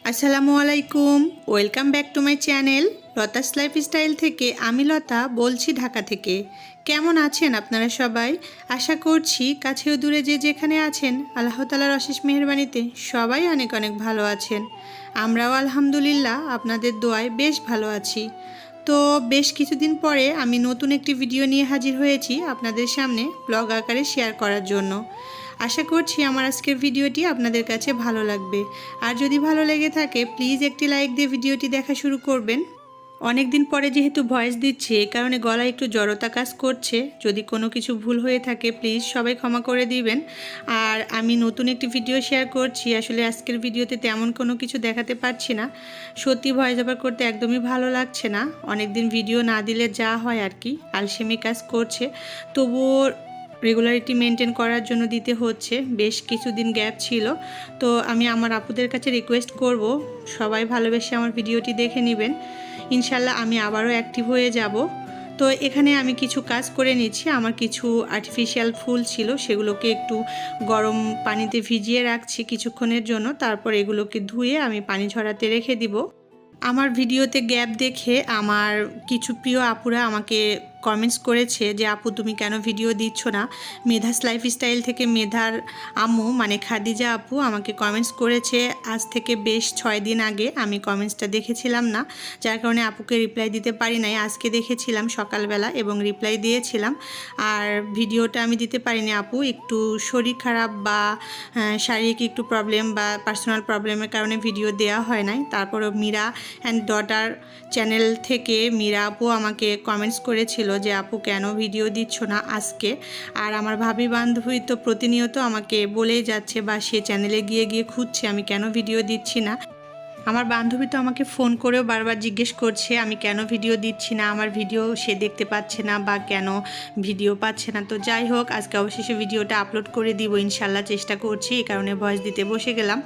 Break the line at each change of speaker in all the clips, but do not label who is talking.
আসসালামু আলাইকুম, welcome back to my channel Lata's lifestyle থেকে আমি লতা বলছি, ঢাকা থেকে। কেমন আছেন আপনারা সবাই? আশা করছি কাছে ও দূরে যে যেখানে আছেন আল্লাহ তাআলার অশেষ মেহেরবানিতে সবাই অনেক অনেক ভালো আছেন। আমরাও আলহামদুলিল্লাহ আপনাদের দোয়ায় বেশ ভালো আছি। তো বেশ কিছুদিন পরে আমি নতুন একটি ভিডিও নিয়ে হাজির হয়েছি আপনাদের সামনে ব্লগ আকারে শেয়ার করার জন্য। আশা করছি আমার আজকের ভিডিওটি আপনাদের কাছে ভালো লাগবে। আর যদি ভালো লেগে থাকে প্লিজ একটি লাইক দিয়ে ভিডিওটি দেখা শুরু করবেন। অনেক দিন পরে যেহেতু ভয়েস দিচ্ছি এই কারণে গলায় একটু জড়তা কাজ করছে। যদি কোনো কিছু ভুল হয়ে থাকে প্লিজ সবাই ক্ষমা করে দিবেন। আর আমি নতুন একটি ভিডিও শেয়ার করছি, আসলে আজকের ভিডিওতে তেমন কোনো কিছু দেখাতে পারছি না। সত্যি ভয়েস ওভার করতে একদমই ভালো লাগছে না। অনেক দিন ভিডিও না দিলে যা হয় আর কি, আলসেমি কাজ করছে, তবুও রেগুলারিটি মেনটেন করার জন্য দিতে হচ্ছে। বেশ কিছুদিন গ্যাপ ছিল, তো আমি আমার আপুদের কাছে রিকোয়েস্ট করব সবাই ভালোবেসে আমার ভিডিওটি দেখে নেবেন। ইনশাল্লাহ আমি আবারও অ্যাক্টিভ হয়ে যাব। তো এখানে আমি কিছু কাজ করে নিচ্ছি। আমার কিছু আর্টিফিশিয়াল ফুল ছিল, সেগুলোকে একটু গরম পানিতে ভিজিয়ে রাখছি কিছুক্ষণের জন্য। তারপর এগুলোকে ধুয়ে আমি পানি ঝরাতে রেখে দিব। আমার ভিডিওতে গ্যাপ দেখে আমার কিছু প্রিয় আপুরা আমাকে কমেন্টস করেছে যে আপু তুমি কেন ভিডিও দিচ্ছ না। মেধাস লাইফস্টাইল থেকে মেধার আম্মু মানে খাদিজা আপু আমাকে কমেন্টস করেছে আজ থেকে বেশ 6 দিন আগে। আমি কমেন্টসটা দেখেছিলাম না, যার কারণে আপুকে রিপ্লাই দিতে পারি নাই। আজকে দেখেছিলাম সকালবেলা এবং রিপ্লাই দিয়েছিলাম। আর ভিডিওটা আমি দিতে পারিনি আপু, একটু শরীর খারাপ বা শারীরিক একটু প্রবলেম বা পার্সোনাল প্রবলেমের কারণে ভিডিও দেওয়া হয় নাই। তারপরও মীরা অ্যান্ড ডটার চ্যানেল থেকে মীরা আপু আমাকে কমেন্টস করেছিল যে আপু কেন ভিডিও দিচ্ছ না আজকে। আর আমার ভাবি বান্ধবী তো প্রতিনিয়ত আমাকে বলেই যাচ্ছে বা সে চ্যানেলে গিয়ে গিয়ে খুঁজছে আমি কেন ভিডিও দিচ্ছি না। আমার বান্ধবী তো আমাকে ফোন করেও বারবার জিজ্ঞেস করছে আমি কেন ভিডিও দিচ্ছি না, আমার ভিডিও সে দেখতে পাচ্ছে না বা কেন ভিডিও পাচ্ছে না। তো যাই হোক, আজকে অবশেষে ভিডিওটা আপলোড করে দিব ইনশাল্লাহ, চেষ্টা করছি, এই কারণে ভয়েস দিতে বসে গেলাম।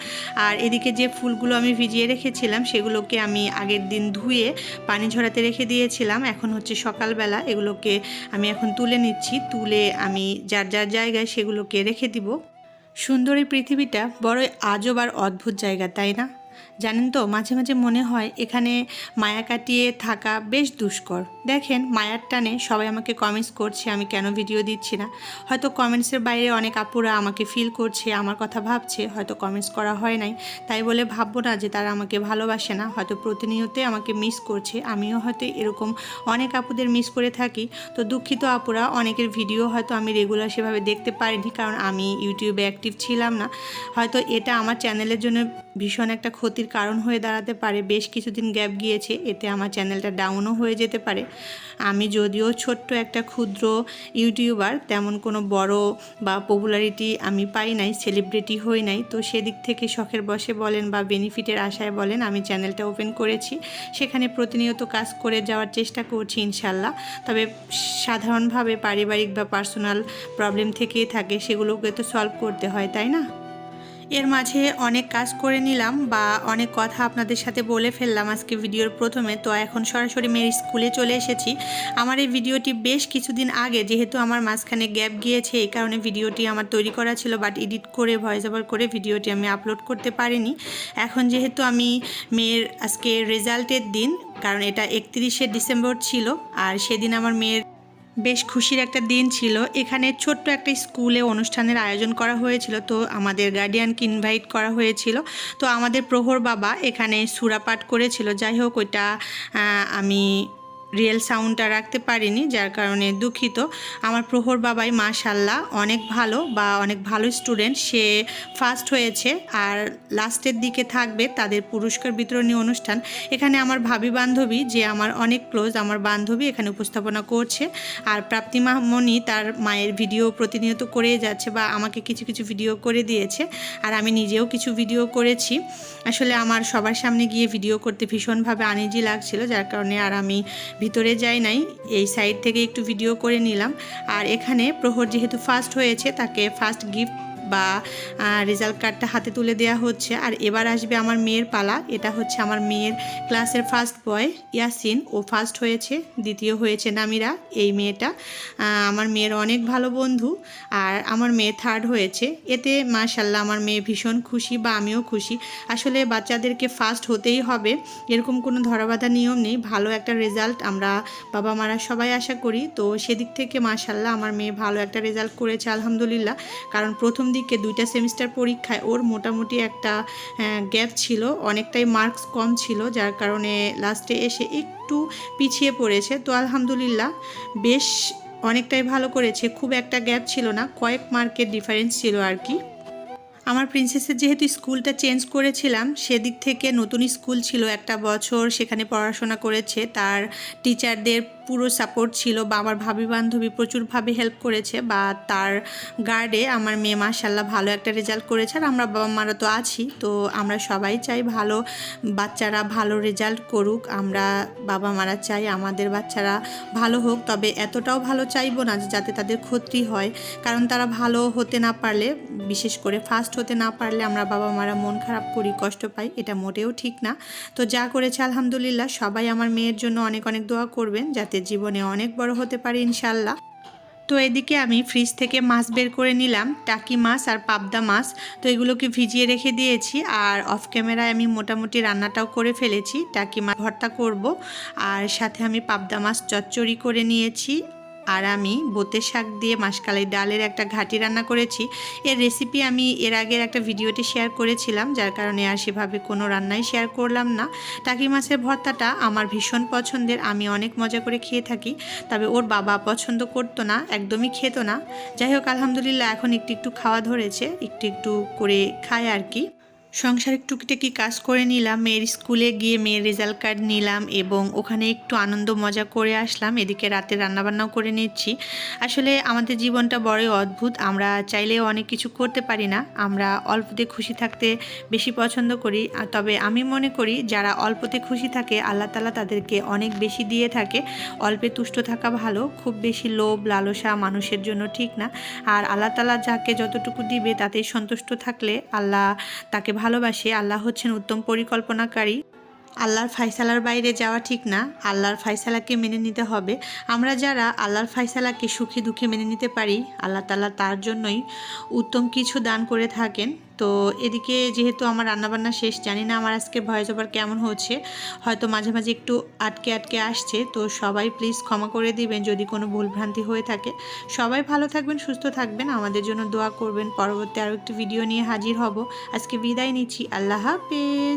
আর এদিকে যে ফুলগুলো আমি ভিজিয়ে রেখেছিলাম সেগুলোকে আমি আগের দিন ধুয়ে পানি ঝরাতে রেখে দিয়েছিলাম। এখন হচ্ছে সকালবেলা, এগুলোকে আমি এখন তুলে নিচ্ছি। তুলে আমি যার যার জায়গায় সেগুলোকে রেখে দিব। সুন্দর এই পৃথিবীটা বড়ই আজব আর অদ্ভুত জায়গা, তাই না? জানেন তো, মাঝে মাঝে মনে হয় এখানে মায়া কাটিয়ে থাকা বেশ দুষ্কর। দেখেন, মায়ার টানে সবাই আমাকে কমেন্টস করছে আমি কেন ভিডিও দিচ্ছি না। হয়তো কমেন্টসের বাইরে অনেক আপুরা আমাকে ফিল করছে, আমার কথা ভাবছে, হয়তো কমেন্টস করা হয় নাই তাই বলে ভাববো না যে তারা আমাকে ভালোবাসে না। হয়তো প্রতিনিয়তই আমাকে মিস করছে, আমিও হয়তো এরকম অনেক আপুদের মিস করে থাকি। তো দুঃখিত আপুরা, অনেকের ভিডিও হয়তো আমি রেগুলার সেভাবে দেখতে পারিনি, কারণ আমি ইউটিউবে অ্যাক্টিভ ছিলাম না। হয়তো এটা আমার চ্যানেলের জন্য ভীষণ একটা ক্ষতির কারণ হয়ে দাঁড়াতে পারে। বেশ কিছুদিন গ্যাপ গিয়েছে, এতে আমার চ্যানেলটা ডাউনও হয়ে যেতে পারে। আমি যদিও ছোট্ট একটা ক্ষুদ্র ইউটিউবার, তেমন কোনো বড় বা পপুলারিটি আমি পাই নাই, সেলিব্রিটি হই নাই। তো সেদিক থেকে শখের বশে বলেন বা বেনিফিটের আশায় বলেন আমি চ্যানেলটা ওপেন করেছি। সেখানে প্রতিনিয়ত কাজ করে যাওয়ার চেষ্টা করছি ইনশাল্লাহ। তবে সাধারণভাবে পারিবারিক বা পার্সোনাল প্রবলেম থেকেই থাকে, সেগুলোকে তো সলভ করতে হয়, তাই না? এর মাঝে অনেক কাজ করে নিলাম বা অনেক কথা আপনাদের সাথে বলে ফেললাম আজকে ভিডিওর প্রথমে। তো এখন সরাসরি মেয়ের স্কুলে চলে এসেছি। আমার এই ভিডিওটি বেশ কিছুদিন আগে, যেহেতু আমার মাঝখানে গ্যাপ গিয়েছে এই কারণে ভিডিওটি আমার তৈরি করা ছিল, বাট এডিট করে ভয়েস ওভার করে ভিডিওটি আমি আপলোড করতে পারিনি। এখন যেহেতু আমি মেয়ের আজকে রেজাল্টের দিন, কারণ এটা 31শে ডিসেম্বর ছিল, আর সেদিন আমার মেয়ের বেশ খুশির একটা দিন ছিল। এখানে ছোট্ট একটা স্কুলে অনুষ্ঠানের আয়োজন করা হয়েছিল, তো আমাদের গার্ডিয়ানকে ইনভাইট করা হয়েছিল। তো আমাদের প্রহর বাবা এখানে সূরা পাঠ করেছিল। যাই হোক, ওইটা আমি রিয়েল সাউন্ডটা রাখতে পারিনি, যার কারণে দুঃখিত। আমার প্রহর বাবাই মাশাল্লাহ অনেক ভালো বা অনেক ভালো স্টুডেন্ট, সে ফার্স্ট হয়েছে। আর লাস্টের দিকে থাকবে তাদের পুরস্কার বিতরণী অনুষ্ঠান। এখানে আমার ভাবি বান্ধবী, যে আমার অনেক ক্লোজ আমার বান্ধবী, এখানে উপস্থাপনা করছে। আর প্রাপ্তিমা মনি তার মায়ের ভিডিও প্রতিনিয়ত করেই যাচ্ছে বা আমাকে কিছু কিছু ভিডিও করে দিয়েছে। আর আমি নিজেও কিছু ভিডিও করেছি। আসলে আমার সবার সামনে গিয়ে ভিডিও করতে ভীষণভাবে আনইজি লাগছিল, যার কারণে আর আমি ভিতরে যাই নাই, এই সাইড থেকে একটু ভিডিও করে নিলাম। আর এখানে প্রহর যেহেতু ফার্স্ট হয়েছে, তাকে ফার্স্ট গিফট বা রেজাল্ট কার্ডটা হাতে তুলে দেওয়া হচ্ছে। আর এবার আসবে আমার মেয়ের পালা। এটা হচ্ছে আমার মেয়ের ক্লাসের ফার্স্ট বয় ইয়াসিন, ও ফার্স্ট হয়েছে, দ্বিতীয় হয়েছে নামিরা। এই মেয়েটা আমার মেয়ের অনেক ভালো বন্ধু, আর আমার মেয়ে থার্ড হয়েছে। এতে মাশাল্লাহ আমার মেয়ে ভীষণ খুশি, বা আমিও খুশি। আসলে বাচ্চাদেরকে ফার্স্ট হতেই হবে, এরকম কোনো ধরাবাঁধা নিয়ম নেই। ভালো একটা রেজাল্ট আমরা বাবা মারা সবাই আশা করি। তো সেদিক থেকে মাশাল্লাহ আমার মেয়ে ভালো একটা রেজাল্ট করেছে আলহামদুলিল্লাহ। কারণ প্রথম দিকে 2টা সেমিস্টার পরীক্ষায় ওর মোটামুটি একটা গ্যাপ ছিল, অনেকটাই মার্কস কম ছিল, যার কারণে লাস্টে এসে একটু পিছিয়ে পড়েছে। তো আলহামদুলিল্লাহ বেশ অনেকটাই ভালো করেছে, খুব একটা গ্যাপ ছিল না, কয়েক মার্কের ডিফারেন্স ছিল আর কি। আমার প্রিন্সেসের যেহেতু স্কুলটা চেঞ্জ করেছিলাম, সেদিক থেকে নতুন স্কুল ছিল, একটা বছর সেখানে পড়াশোনা করেছে, তার টিচারদের পুরো সাপোর্ট ছিল, বা আমার ভাবি বান্ধবী প্রচুরভাবে হেল্প করেছে, বা তার গার্ডে আমার মেয়ে মাশাল্লাহ ভালো একটা রেজাল্ট করেছে। আর আমরা বাবা মারা তো আছি, তো আমরা সবাই চাই ভালো বাচ্চারা ভালো রেজাল্ট করুক। আমরা বাবা মারা চাই আমাদের বাচ্চারা ভালো হোক, তবে এতটাও ভালো চাইবো না যাতে তাদের ক্ষতি হয়। কারণ তারা ভালো হতে না পারলে, বিশেষ করে ফার্স্ট হতে না পারলে আমরা বাবা মারা মন খারাপ করি, কষ্ট পাই, এটা মোটেও ঠিক না। তো যা করেছে আলহামদুলিল্লাহ, সবাই আমার মেয়ের জন্য অনেক অনেক দোয়া করবেন যাতে জীবনে অনেক বড় হতে পারে ইনশাল্লাহ। তো এদিকে আমি ফ্রিজ থেকে মাছ বের করে নিলাম, টাকি মাছ আর পাবদা মাছ। তো এগুলোকে ভিজিয়ে রেখে দিয়েছি, আর অফ ক্যামেরায় আমি মোটামুটি রান্নাটাও করে ফেলেছি। টাকি মাছ ভর্তা করব, আর সাথে আমি পাবদা মাছ চচ্চড়ি করে নিয়েছি। আর আমি বোতে শাক দিয়ে মাসকালাই ডালের একটা ঘাটি রান্না করেছি। এর রেসিপি আমি এর আগের একটা ভিডিওতে শেয়ার করেছিলাম, যার কারণে আর সেভাবে কোনো রান্নাই শেয়ার করলাম না। টাকি মাছের ভর্তাটা আমার ভীষণ পছন্দের, আমি অনেক মজা করে খেয়ে থাকি। তবে ওর বাবা পছন্দ করতো না, একদমই খেত না। যাই হোক আলহামদুলিল্লাহ এখন একটু একটু খাওয়া ধরেছে, একটু একটু করে খায় আর কি। সংসারের টুকিটাকি কাজ করে নিলাম, মেয়ের স্কুলে গিয়ে মেয়ের রেজাল্ট কার্ড নিলাম এবং ওখানে একটু আনন্দ মজা করে আসলাম। এদিকে রাতে রান্নাবান্নাও করে নিচ্ছি। আসলে আমাদের জীবনটা বড়ই অদ্ভুত, আমরা চাইলেও অনেক কিছু করতে পারি না। আমরা অল্পতে খুশি থাকতে বেশি পছন্দ করি, তবে আমি মনে করি যারা অল্পতে খুশি থাকে আল্লাহ তাআলা তাদেরকে অনেক বেশি দিয়ে থাকে। অল্পে তুষ্ট থাকা ভালো, খুব বেশি লোভ লালসা মানুষের জন্য ঠিক না। আর আল্লাহ তাআলা যাকে যতটুকু দিবে তাতেই সন্তুষ্ট থাকলে আল্লাহ তাকে ভালোবাসে। আল্লাহ হচ্ছেন উত্তম পরিকল্পনাকারী। আল্লাহর ফায়সালার বাইরে যাওয়া ঠিক না, আল্লাহর ফায়সালাকে মেনে নিতে হবে। আমরা যারা আল্লাহর ফায়সালাকে সুখে দুঃখে মেনে নিতে পারি, আল্লাহ তাআলা তার জন্যই উত্তম কিছু দান করে থাকেন। তো এদিকে যেহেতু আমার রান্নাবান্না শেষ, জানি না আমার আজকে ভয়েস ওভার কেমন হচ্ছে, হয়তো মাঝে মাঝে একটু আটকে আটকে আসছে। তো সবাই প্লিজ ক্ষমা করে দিবেন যদি কোনো ভুলভ্রান্তি হয়ে থাকে। সবাই ভালো থাকবেন, সুস্থ থাকবেন, আমাদের জন্য দোয়া করবেন। পরবর্তী আরও একটি ভিডিও নিয়ে হাজির হব। আজকে বিদায় নিচ্ছি, আল্লাহ হাফেজ।